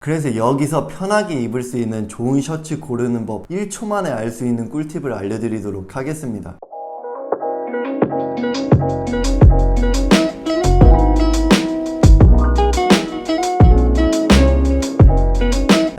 그래서 여기서 편하게 입을 수 있는 좋은 셔츠 고르는 법 1초 만에 알 수 있는 꿀팁을 알려드리도록 하겠습니다.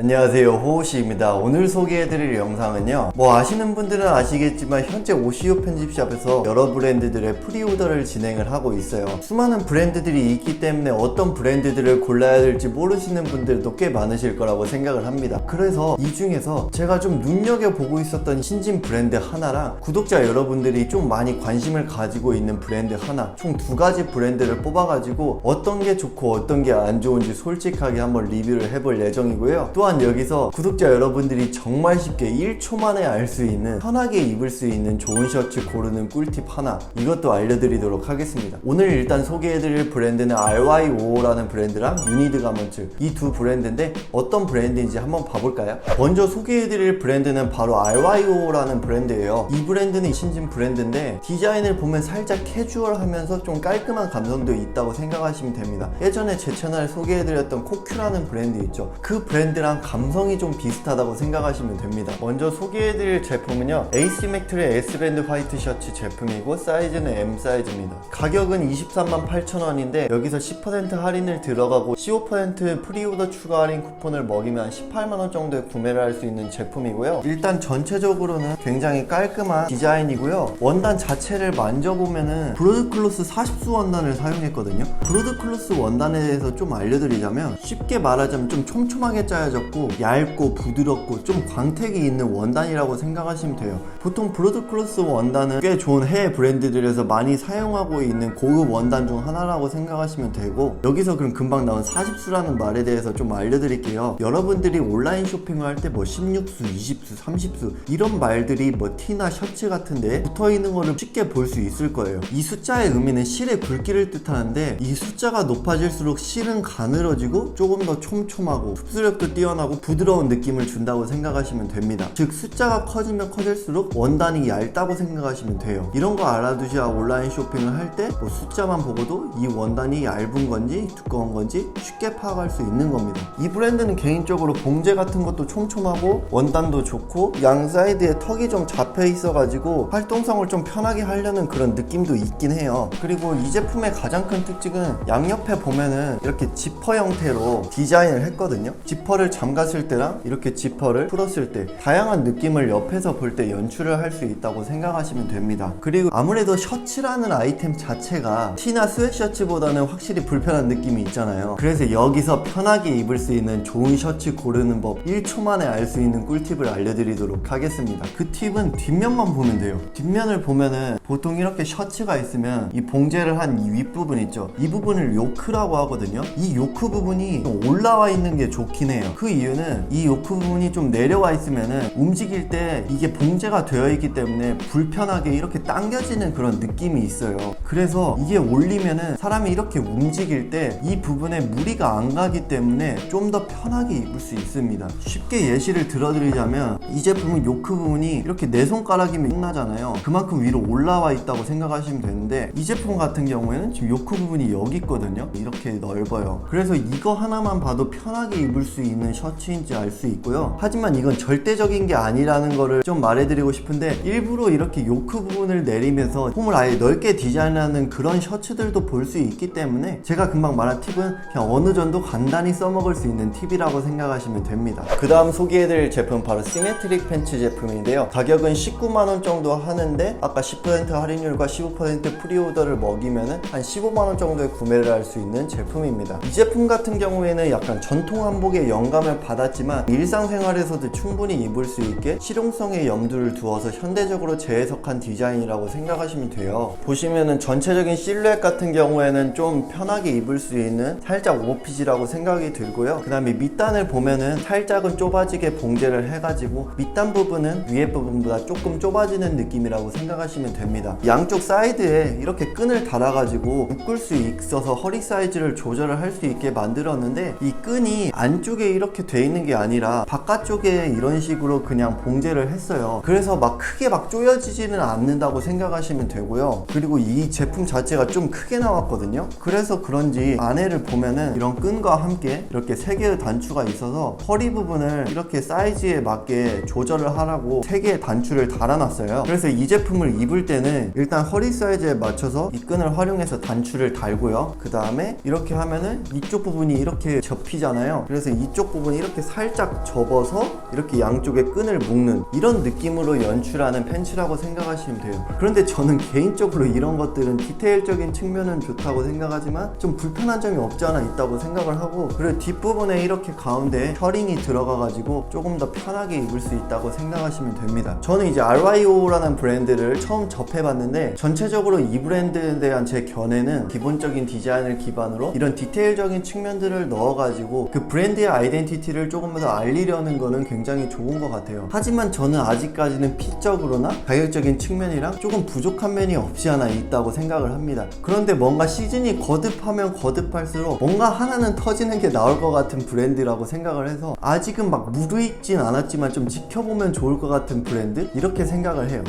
안녕하세요, 호호씨입니다. 오늘 소개해드릴 영상은요, 아시는 분들은 아시겠지만 현재 오시오 편집샵에서 여러 브랜드들의 프리오더를 진행을 하고 있어요. 수많은 브랜드들이 있기 때문에 어떤 브랜드들을 골라야 될지 모르시는 분들도 꽤 많으실 거라고 생각을 합니다. 그래서 이 중에서 제가 좀 눈여겨보고 있었던 신진 브랜드 하나랑 구독자 여러분들이 좀 많이 관심을 가지고 있는 브랜드 하나, 총 두 가지 브랜드를 뽑아가지고 어떤 게 좋고 어떤 게 안 좋은지 솔직하게 한번 리뷰를 해볼 예정이고요. 또한 여기서 구독자 여러분들이 정말 쉽게 1초 만에 알 수 있는, 편하게 입을 수 있는 좋은 셔츠 고르는 꿀팁 하나, 이것도 알려드리도록 하겠습니다. 오늘 일단 소개해드릴 브랜드는 RYO라는 브랜드랑 유니드 가먼츠, 이 두 브랜드인데 어떤 브랜드인지 한번 봐볼까요? 먼저 소개해드릴 브랜드는 바로 RYO라는 브랜드예요. 이 브랜드는 신진 브랜드인데 디자인을 보면 살짝 캐주얼하면서 좀 깔끔한 감성도 있다고 생각하시면 됩니다. 예전에 제 채널에 소개해드렸던 코큐라는 브랜드 있죠. 그 브랜드랑 감성이 좀 비슷하다고 생각하시면 됩니다. 먼저 소개해드릴 제품은요, 에이시맥트의 S밴드 화이트 셔츠 제품이고 사이즈는 M 사이즈입니다. 가격은 238,000원인데 여기서 10% 할인을 들어가고 15% 프리오더 추가 할인 쿠폰을 먹이면 18만원 정도에 구매를 할 수 있는 제품이고요. 일단 전체적으로는 굉장히 깔끔한 디자인이고요. 원단 자체를 만져보면은 브로드클로스 40수 원단을 사용했거든요. 브로드클로스 원단에 대해서 좀 알려드리자면, 쉽게 말하자면 좀 촘촘하게 짜여졌고 얇고 부드럽고 좀 광택이 있는 원단이라고 생각하시면 돼요. 보통 브로드클로스 원단은 꽤 좋은 해외 브랜드들에서 많이 사용하고 있는 고급 원단 중 하나라고 생각하시면 되고, 여기서 그럼 금방 나온 40수라는 말에 대해서 좀 알려드릴게요. 여러분들이 온라인 쇼핑을 할 때 16수, 20수, 30수 이런 말들이 티나 셔츠 같은데 붙어있는 거를 쉽게 볼 수 있을 거예요. 이 숫자의 의미는 실의 굵기를 뜻하는데, 이 숫자가 높아질수록 실은 가늘어지고 조금 더 촘촘하고 흡수력도 뛰어나고 부드러운 느낌을 준다고 생각하시면 됩니다. 즉 숫자가 커지면 커질수록 원단이 얇다고 생각하시면 돼요. 이런 거 알아두셔야 온라인 쇼핑을 할 때 숫자만 보고도 이 원단이 얇은 건지 두꺼운 건지 쉽게 파악할 수 있는 겁니다. 이 브랜드는 개인적으로 봉제 같은 것도 촘촘하고 원단도 좋고 양 사이드에 턱이 좀 잡혀 있어가지고 활동성을 좀 편하게 하려는 그런 느낌도 있긴 해요. 그리고 이 제품의 가장 큰 특징은 양옆에 보면은 이렇게 지퍼 형태로 디자인을 했거든요. 지퍼를 잠갔을 때랑 이렇게 지퍼를 풀었을 때 다양한 느낌을 옆에서 볼 때 연출을 할 수 있다고 생각하시면 됩니다. 그리고 아무래도 셔츠라는 아이템 자체가 티나 스웨셔츠보다는 확실히 불편한 느낌이 있잖아요. 그래서 여기서 편하게 입을 수 있는 좋은 셔츠 고르는 법 1초 만에 알 수 있는 꿀팁을 알려드리도록 하겠습니다. 그 팁은 뒷면만 보면 돼요. 뒷면을 보면은 보통 이렇게 셔츠가 있으면 이 봉제를 한 이 윗부분 있죠. 이 부분을 요크라고 하거든요. 이 요크 부분이 좀 올라와 있는 게 좋긴 해요. 그 이유는 이 요크 부분이 좀 내려와 있으면은 움직일 때 이게 봉제가 되어 있기 때문에 불편하게 이렇게 당겨지는 그런 느낌이 있어요. 그래서 이게 올리면은 사람이 이렇게 움직일 때 이 부분에 무리가 안 가기 때문에 좀 더 편하게 입을 수 있습니다. 쉽게 예시를 들어드리자면, 이 제품은 요크 부분이 이렇게 내 손가락이면 끝나잖아요. 그만큼 위로 올라와 있다고 생각하시면 되는데, 이 제품 같은 경우에는 지금 요크 부분이 여기 있거든요. 이렇게 넓어요. 그래서 이거 하나만 봐도 편하게 입을 수 있는 셔츠인지 알 수 있고요. 하지만 이건 절대적인 게 아니라는 거를 좀 말해드리고 싶은데, 일부러 이렇게 요크 부분을 내리면서 폼을 아예 넓게 디자인하는 그런 셔츠들도 볼 수 있기 때문에, 제가 금방 말한 팁은 그냥 어느 정도 간단히 써먹을 수 있는 팁이라고 생각하시면 됩니다. 그 다음 소개해드릴 제품 바로 시메트릭 팬츠 제품인데요. 가격은 19만원 정도 하는데 아까 10% 할인율과 15% 프리오더를 먹이면은 한 15만원 정도에 구매를 할 수 있는 제품입니다. 이 제품 같은 경우에는 약간 전통 한복의 영감을 받았지만 일상생활에서도 충분히 입을 수 있게 실용성에 염두를 두어서 현대적으로 재해석한 디자인이라고 생각하시면 돼요. 보시면은 전체적인 실루엣 같은 경우에는 좀 편하게 입을 수 있는 살짝 오버핏이라고 생각이 들고요. 그 다음에 밑단을 보면은 살짝은 좁아지게 봉제를 해가지고 밑단 부분은 위에 부분보다 조금 좁아지는 느낌이라고 생각하시면 됩니다. 양쪽 사이드에 이렇게 끈을 달아가지고 묶을 수 있어서 허리 사이즈를 조절을 할 수 있게 만들었는데, 이 끈이 안쪽에 이렇게 이렇게 돼 있는 게 아니라 바깥쪽에 이런 식으로 그냥 봉제를 했어요. 그래서 막 크게 막 조여지지는 않는다고 생각하시면 되고요. 그리고 이 제품 자체가 좀 크게 나왔거든요. 그래서 그런지 안에를 보면은 이런 끈과 함께 이렇게 3개의 단추가 있어서 허리 부분을 이렇게 사이즈에 맞게 조절을 하라고 3개의 단추를 달아놨어요. 그래서 이 제품을 입을 때는 일단 허리 사이즈에 맞춰서 이 끈을 활용해서 단추를 달고요. 그 다음에 이렇게 하면은 이쪽 부분이 이렇게 접히잖아요. 그래서 이쪽 부분이 이렇게 살짝 접어서 이렇게 양쪽에 끈을 묶는 이런 느낌으로 연출하는 팬츠라고 생각하시면 돼요. 그런데 저는 개인적으로 이런 것들은 디테일적인 측면은 좋다고 생각하지만 좀 불편한 점이 없지 않아 있다고 생각을 하고, 그리고 뒷부분에 이렇게 가운데 셔링이 들어가가지고 조금 더 편하게 입을 수 있다고 생각하시면 됩니다. 저는 이제 RYO라는 브랜드를 처음 접해봤는데 전체적으로 이 브랜드에 대한 제 견해는 기본적인 디자인을 기반으로 이런 디테일적인 측면들을 넣어가지고 그 브랜드의 아이덴티티를 조금 더 알리려는 거는 굉장히 좋은 것 같아요. 하지만 저는 아직까지는 핏적으로나 가격적인 측면이랑 조금 부족한 면이 없지 않아 있다고 생각을 합니다. 그런데 뭔가 시즌이 거듭하면 거듭할수록 뭔가 하나는 터지는 게 나올 것 같은 브랜드라고 생각을 해서 아직은 막 무르익진 않았지만 좀 지켜보면 좋을 것 같은 브랜드? 이렇게 생각을 해요.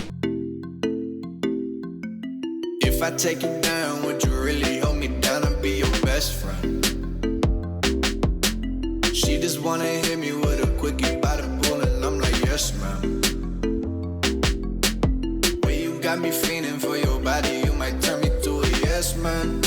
If I take you down, would you really hold me down and be your best friend? She just wanna hit me with a quickie by the pool and I'm like, yes ma'am. Well, you got me feeling for your body, you might turn me to a yes man.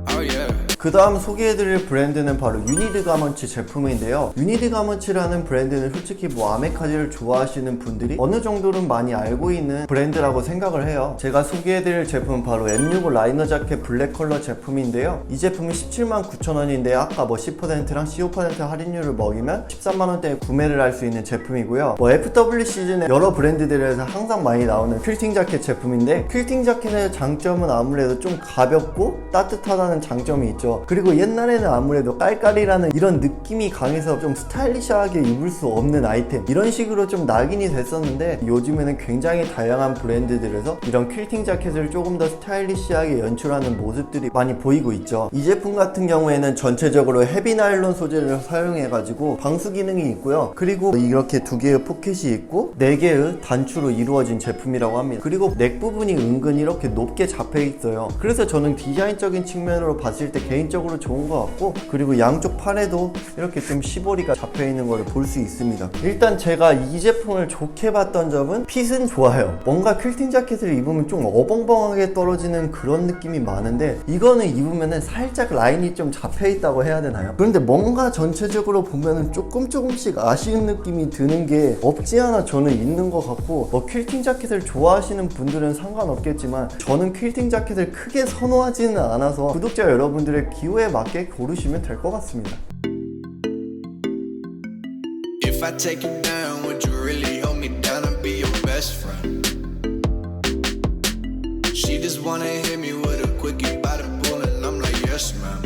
Oh yeah. 그 다음 소개해드릴 브랜드는 바로 유니드 가먼츠 제품인데요. 유니드 가먼츠라는 브랜드는 솔직히 뭐 아메카지를 좋아하시는 분들이 어느 정도는 많이 알고 있는 브랜드라고 생각을 해요. 제가 소개해드릴 제품은 바로 M65 라이너 자켓 블랙 컬러 제품인데요. 이 제품이 179,000원인데 아까 뭐 10%랑 15% 할인율을 먹이면 13만원대에 구매를 할 수 있는 제품이고요. 뭐 FW 시즌에 여러 브랜드들에서 항상 많이 나오는 퀼팅 자켓 제품인데, 퀼팅 자켓의 장점은 아무래도 좀 가볍고 따뜻하다는 장점이 있죠. 그리고 옛날에는 아무래도 깔깔이라는 이런 느낌이 강해서 좀 스타일리시하게 입을 수 없는 아이템, 이런 식으로 좀 낙인이 됐었는데 요즘에는 굉장히 다양한 브랜드들에서 이런 퀼팅 자켓을 조금 더 스타일리시하게 연출하는 모습들이 많이 보이고 있죠. 이 제품 같은 경우에는 전체적으로 헤비 나일론 소재를 사용해가지고 방수 기능이 있고요. 그리고 이렇게 2개의 포켓이 있고 4개의 단추로 이루어진 제품이라고 합니다. 그리고 넥 부분이 은근히 이렇게 높게 잡혀 있어요. 그래서 저는 디자인적인 측면으로 봤을 때 개인적으로 좋은 것 같고, 그리고 양쪽 팔에도 이렇게 좀 시보리가 잡혀 있는 걸 볼 수 있습니다. 일단 제가 이 제품을 좋게 봤던 점은 핏은 좋아요. 뭔가 퀼팅 자켓을 입으면 좀 어벙벙하게 떨어지는 그런 느낌이 많은데 이거는 입으면은 살짝 라인이 좀 잡혀 있다고 해야 되나요? 그런데 뭔가 전체적으로 보면은 조금씩 아쉬운 느낌이 드는 게 없지 않아 저는 있는 것 같고, 뭐 퀼팅 자켓을 좋아하시는 분들은 상관없겠지만 저는 퀼팅 자켓을 크게 선호하지는 않아서 구독자 여러분들의 기호에 맞게 고르시면 될 것 같습니다. If I take you down, would you really hold me down and be your best friend? She just wanna hit me with a quickie by the pool and I'm like, yes ma'am.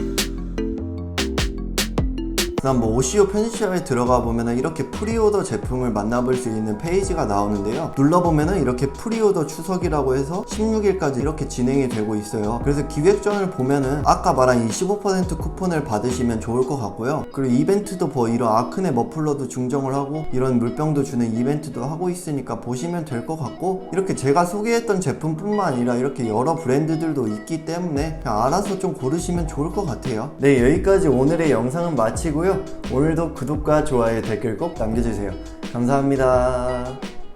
그다음 뭐 오시오 편집샵에 들어가 보면은 이렇게 프리오더 제품을 만나볼 수 있는 페이지가 나오는데요. 눌러보면은 이렇게 프리오더 추석이라고 해서 16일까지 이렇게 진행이 되고 있어요. 그래서 기획전을 보면은 아까 말한 25% 쿠폰을 받으시면 좋을 것 같고요. 그리고 이벤트도 뭐 이런 아크네 머플러도 증정을 하고 이런 물병도 주는 이벤트도 하고 있으니까 보시면 될 것 같고, 이렇게 제가 소개했던 제품뿐만 아니라 이렇게 여러 브랜드들도 있기 때문에 그냥 알아서 좀 고르시면 좋을 것 같아요. 네, 여기까지 오늘의 영상은 마치고요. 오늘도 구독과 좋아요, 댓글 꼭 남겨주세요. 감사합니다.